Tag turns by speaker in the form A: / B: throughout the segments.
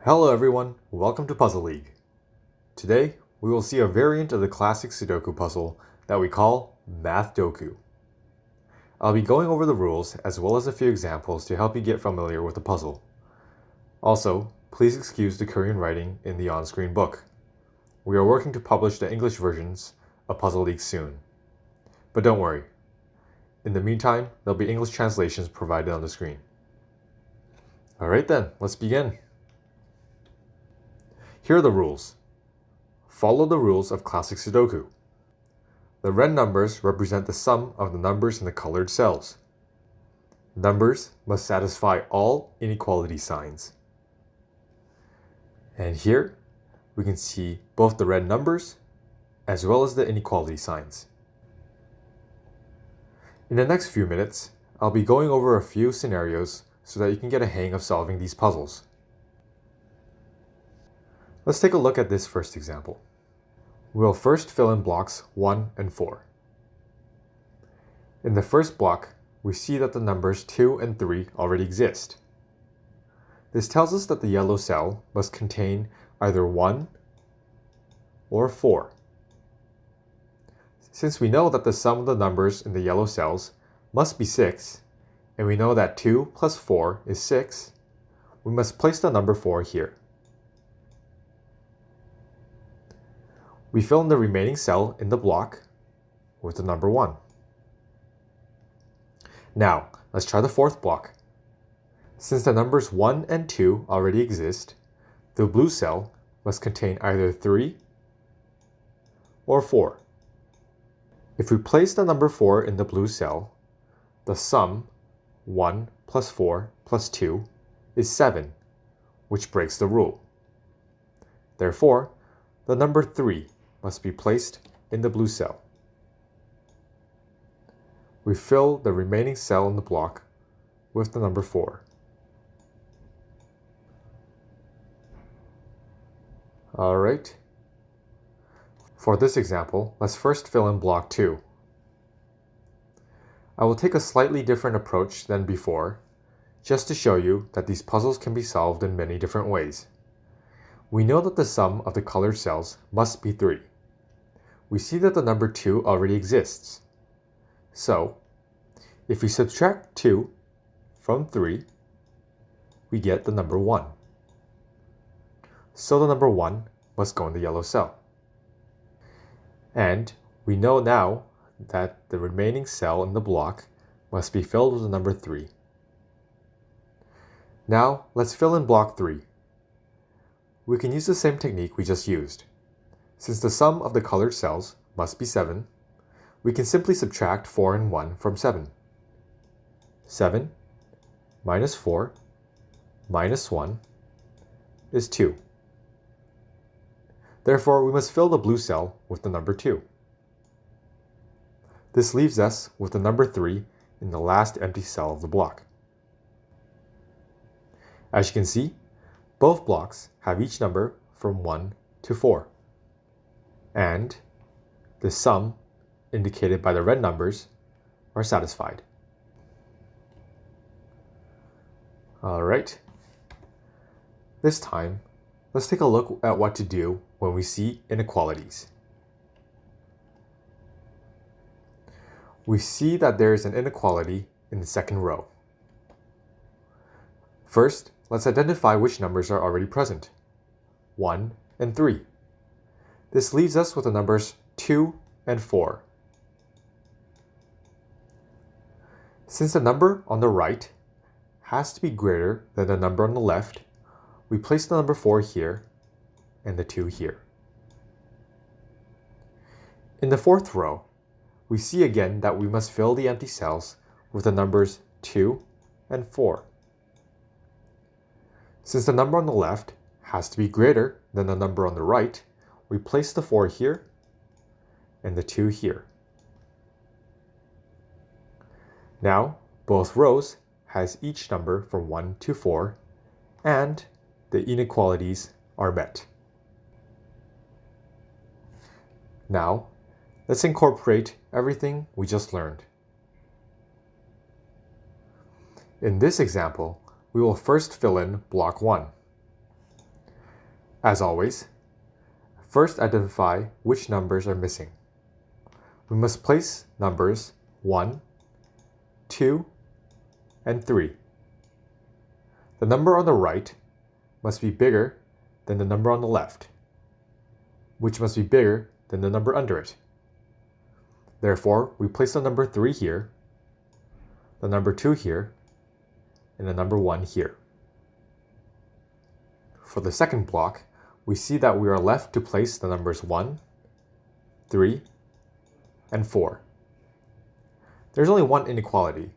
A: Hello everyone, welcome to Puzzle League. Today, we will see a variant of the classic Sudoku puzzle that we call Math-Doku. I'll be going over the rules as well as a few examples to help you get familiar with the puzzle. Also, please excuse the Korean writing in the on-screen book. We are working to publish the English versions of Puzzle League soon. But don't worry. In the meantime, there'll be English translations provided on the screen. Alright then, let's begin. Here are the rules. Follow the rules of classic Sudoku. The red numbers represent the sum of the numbers in the colored cells. Numbers must satisfy all inequality signs. And here, we can see both the red numbers as well as the inequality signs. In the next few minutes, I'll be going over a few scenarios so that you can get a hang of solving these puzzles. Let's take a look at this first example. We'll first fill in blocks 1 and 4. In the first block, we see that the numbers 2 and 3 already exist. This tells us that the yellow cell must contain either 1 or 4. Since we know that the sum of the numbers in the yellow cells must be 6, and we know that 2 plus 4 is 6, we must place the number 4 here. We fill in the remaining cell in the block with the number 1. Now, let's try the fourth block. Since the numbers 1 and 2 already exist, the blue cell must contain either 3 or 4. If we place the number 4 in the blue cell, the sum 1 plus 4 plus 2 is 7, which breaks the rule. Therefore, the number 3 must be placed in the blue cell. We fill the remaining cell in the block with the number 4. Alright. For this example, let's first fill in block 2. I will take a slightly different approach than before, just to show you that these puzzles can be solved in many different ways. We know that the sum of the colored cells must be 3. We see that the number 2 already exists. So, if we subtract 2 from 3, we get the number 1. So the number 1 must go in the yellow cell. And we know now that the remaining cell in the block must be filled with the number 3. Now, let's fill in block 3. We can use the same technique we just used. Since the sum of the colored cells must be 7, we can simply subtract 4 and 1 from 7. 7 minus 4 minus 1 is 2. Therefore, we must fill the blue cell with the number 2. This leaves us with the number 3 in the last empty cell of the block. As you can see, both blocks have each number from 1 to 4. And the sum, indicated by the red numbers, are satisfied. Alright. This time, let's take a look at what to do when we see inequalities. We see that there is an inequality in the second row. First, let's identify which numbers are already present. 1 and 3. This leaves us with the numbers 2 and 4. Since the number on the right has to be greater than the number on the left, we place the number 4 here and the 2 here. In the fourth row, we see again that we must fill the empty cells with the numbers 2 and 4. Since the number on the left has to be greater than the number on the right, we place the 4 here and the 2 here. Now, both rows has each number from 1 to 4, and the inequalities are met. Now, let's incorporate everything we just learned. In this example, we will first fill in block 1. As always, first identify which numbers are missing. We must place numbers 1, 2, and 3. The number on the right must be bigger than the number on the left, which must be bigger than the number under it. Therefore, we place the number 3 here, the number 2 here, and the number 1 here. For the second block, we see that we are left to place the numbers 1, 3, and 4. There's only one inequality,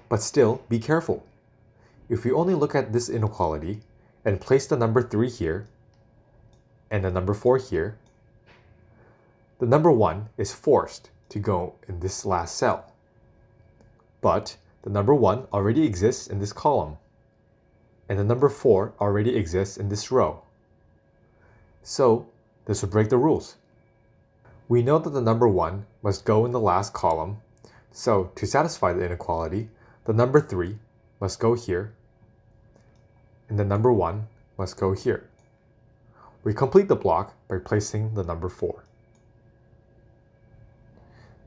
A: but still be careful. If we only look at this inequality and place the number 3 here and the number 4 here, the number 1 is forced to go in this last cell. But the number 1 already exists in this column, and the number 4 already exists in this row. So this would break the rules. We know that the number 1 must go in the last column, so to satisfy the inequality, the number 3 must go here, and the number 1 must go here. We complete the block by placing the number 4.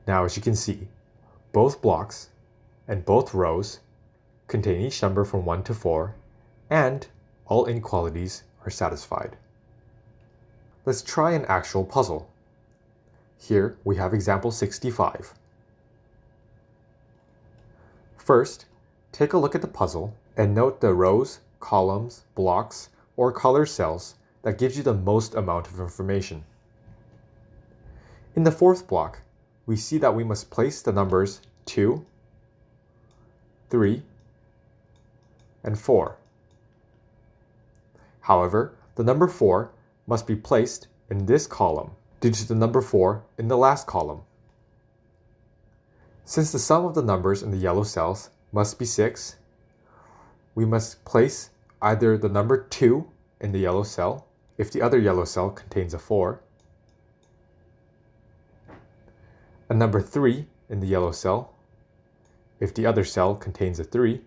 A: Now, as you can see, both blocks and both rows contain each number from 1 to 4, and all inequalities are satisfied. Let's try an actual puzzle. Here we have example 65. First, take a look at the puzzle and note the rows, columns, blocks, or color cells that gives you the most amount of information. In the fourth block, we see that we must place the numbers 2, 3, and 4. However, the number 4 must be placed in this column due to the number 4 in the last column. Since the sum of the numbers in the yellow cells must be 6, we must place either the number 2 in the yellow cell if the other yellow cell contains a 4, a number 3 in the yellow cell if the other cell contains a 3,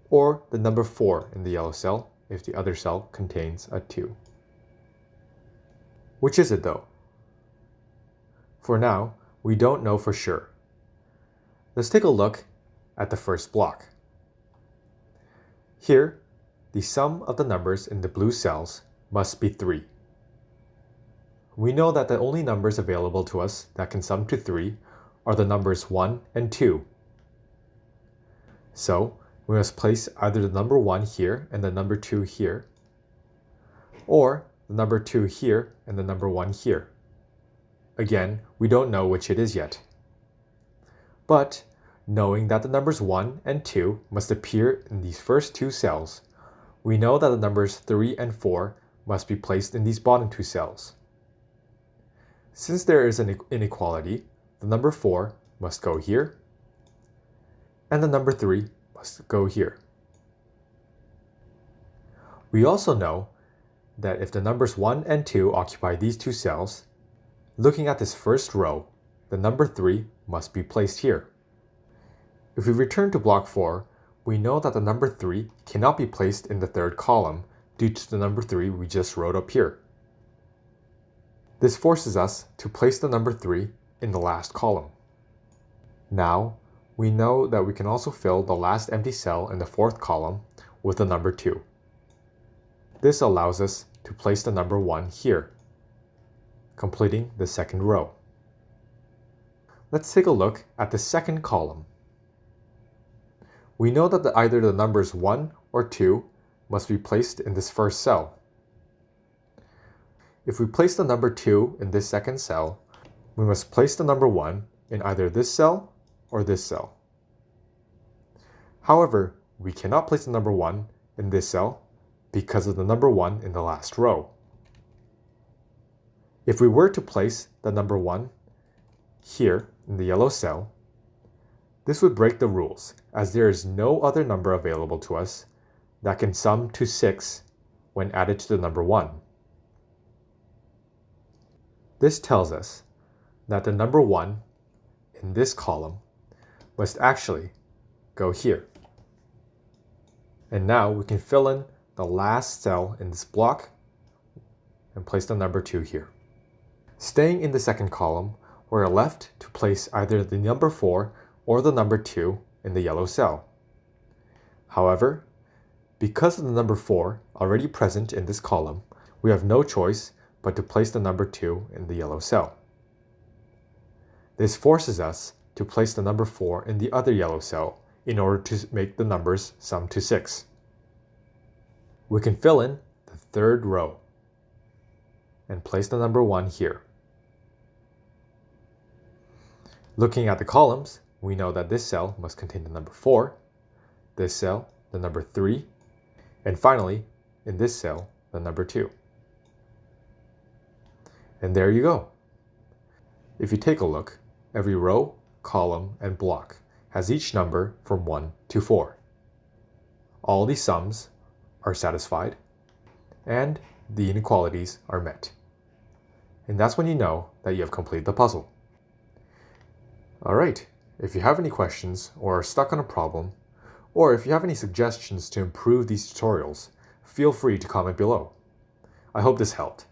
A: or the number 4 in the yellow cell if the other cell contains a 2. Which is it though? For now, we don't know for sure. Let's take a look at the first block. Here, the sum of the numbers in the blue cells must be 3. We know that the only numbers available to us that can sum to 3 are the numbers 1 and 2. So, we must place either the number 1 here and the number 2 here, or the number 2 here and the number 1 here. Again, we don't know which it is yet. But, knowing that the numbers 1 and 2 must appear in these first two cells, we know that the numbers 3 and 4 must be placed in these bottom two cells. Since there is an inequality, the number 4 must go here, and the number 3 must go here. We also know that if the numbers 1 and 2 occupy these two cells, looking at this first row, the number 3 must be placed here. If we return to block 4, we know that the number 3 cannot be placed in the third column due to the number 3 we just wrote up here. This forces us to place the number 3 in the last column. Now, we know that we can also fill the last empty cell in the fourth column with the number 2. This allows us to place the number 1 here, completing the second row. Let's take a look at the second column. We know that either the numbers 1 or 2 must be placed in this first cell. If we place the number 2 in this second cell, we must place the number 1 in either this cell or this cell. However, we cannot place the number 1 in this cell because of the number 1 in the last row. If we were to place the number 1 here in the yellow cell, this would break the rules, as there is no other number available to us that can sum to 6 when added to the number 1. This tells us that the number 1 in this column must actually go here. And now we can fill in the last cell in this block and place the number 2 here. Staying in the second column, we're left to place either the number 4 or the number 2 in the yellow cell. However, because of the number 4 already present in this column, we have no choice but to place the number 2 in the yellow cell. This forces us to place the number 4 in the other yellow cell in order to make the numbers sum to 6. We can fill in the third row and place the number 1 here. Looking at the columns, we know that this cell must contain the number 4, this cell the number 3, and finally, in this cell, the number 2. And there you go. If you take a look, every row, column, and block has each number from 1 to 4. All these sums are satisfied, and the inequalities are met. And that's when you know that you have completed the puzzle. Alright, if you have any questions or are stuck on a problem, or if you have any suggestions to improve these tutorials, feel free to comment below. I hope this helped.